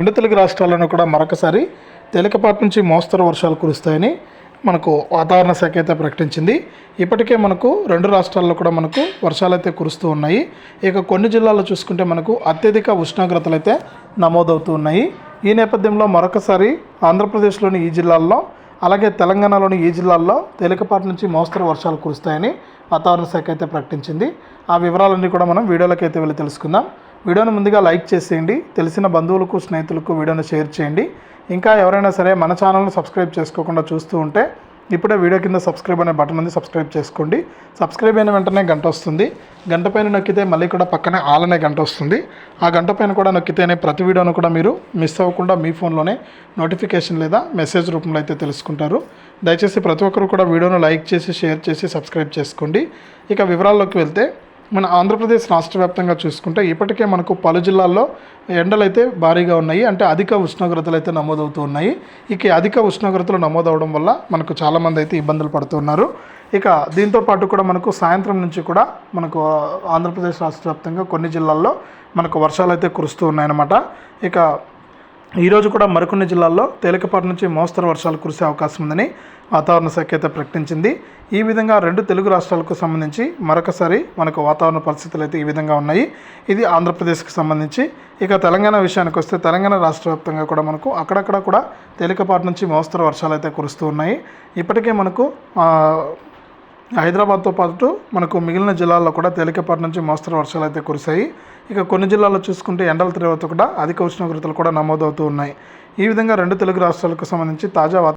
రెండు తెలుగు రాష్ట్రాలను కూడా మరొకసారి తేలికపాటి నుంచి మోస్తరు వర్షాలు కురుస్తాయని మనకు వాతావరణ శాఖ అయితే ప్రకటించింది. ఇప్పటికే మనకు రెండు రాష్ట్రాల్లో కూడా మనకు వర్షాలు అయితే కురుస్తూ ఉన్నాయి. ఇక కొన్ని జిల్లాల్లో చూసుకుంటే మనకు అత్యధిక ఉష్ణోగ్రతలు అయితే నమోదవుతూ ఉన్నాయి. ఈ నేపథ్యంలో మరొకసారి ఆంధ్రప్రదేశ్లోని ఈ జిల్లాల్లో అలాగే తెలంగాణలోని ఈ జిల్లాల్లో తేలికపాటి నుంచి మోస్తరు వర్షాలు కురుస్తాయని వాతావరణ శాఖ అయితే ప్రకటించింది. ఆ వివరాలన్నీ కూడా మనం వీడియోలోకి అయితే వెళ్ళి తెలుసుకుందాం. వీడియోను ముందుగా లైక్ చేసేయండి, తెలిసిన బంధువులకు స్నేహితులకు వీడియోను షేర్ చేయండి. ఇంకా ఎవరైనా సరే మన ఛానల్ను సబ్స్క్రైబ్ చేసుకోకుండా చూస్తూ ఉంటే ఇప్పుడే వీడియో కింద సబ్స్క్రైబ్ అనే బటన్ ఉంది, సబ్స్క్రైబ్ చేసుకోండి. సబ్స్క్రైబ్ అయిన వెంటనే గంట వస్తుంది. గంట పైన నొక్కితే మళ్ళీ కూడా పక్కనే ఆల్ అనే గంట వస్తుంది. ఆ గంట పైన కూడా నొక్కితేనే ప్రతి వీడియోను కూడా మీరు మిస్ అవ్వకుండా మీ ఫోన్లోనే నోటిఫికేషన్ లేదా మెసేజ్ రూపంలో అయితే తెలుసుకుంటారు. దయచేసి ప్రతి ఒక్కరు కూడా వీడియోను లైక్ చేసి షేర్ చేసి సబ్స్క్రైబ్ చేసుకోండి. ఇక వివరాల్లోకి వెళ్తే మన ఆంధ్రప్రదేశ్ రాష్ట్ర వ్యాప్తంగా చూసుకుంటే ఇప్పటికే మనకు పలు జిల్లాల్లో ఎండలు అయితే భారీగా ఉన్నాయి. అంటే అధిక ఉష్ణోగ్రతలు అయితే నమోదవుతూ ఉన్నాయి. ఇక అధిక ఉష్ణోగ్రతలు నమోదవడం వల్ల మనకు చాలామంది అయితే ఇబ్బందులు పడుతున్నారు. ఇక దీంతో పాటు కూడా మనకు సాయంత్రం నుంచి కూడా మనకు ఆంధ్రప్రదేశ్ రాష్ట్ర వ్యాప్తంగా కొన్ని జిల్లాల్లో మనకు వర్షాలు అయితే కురుస్తూ ఉన్నాయన్నమాట. ఇక ఈరోజు కూడా మరికొన్ని జిల్లాల్లో తేలికపాటి నుంచి మోస్తరు వర్షాలు కురిసే అవకాశం ఉందని వాతావరణ శాఖ అయితే ప్రకటించింది. ఈ విధంగా రెండు తెలుగు రాష్ట్రాలకు సంబంధించి మరొకసారి మనకు వాతావరణ పరిస్థితులు అయితే ఈ విధంగా ఉన్నాయి. ఇది ఆంధ్రప్రదేశ్కి సంబంధించి. ఇక తెలంగాణ విషయానికి వస్తే తెలంగాణ రాష్ట్ర వ్యాప్తంగా కూడా మనకు అక్కడక్కడ కూడా తేలికపాటి నుంచి మోస్తరు వర్షాలు అయితే కురుస్తూ ఉన్నాయి. ఇప్పటికే మనకు హైదరాబాద్తో పాటు మనకు మిగిలిన జిల్లాల్లో కూడా తేలికపాటి నుంచి మోస్తరు వర్షాలు అయితే కురిశాయి. ఇక కొన్ని జిల్లాల్లో చూసుకుంటే ఎండల తీవ్రత కూడా అధిక ఉష్ణోగ్రతలు కూడా నమోదవుతూ ఉన్నాయి. ఈ విధంగా రెండు తెలుగు రాష్ట్రాలకు సంబంధించి తాజా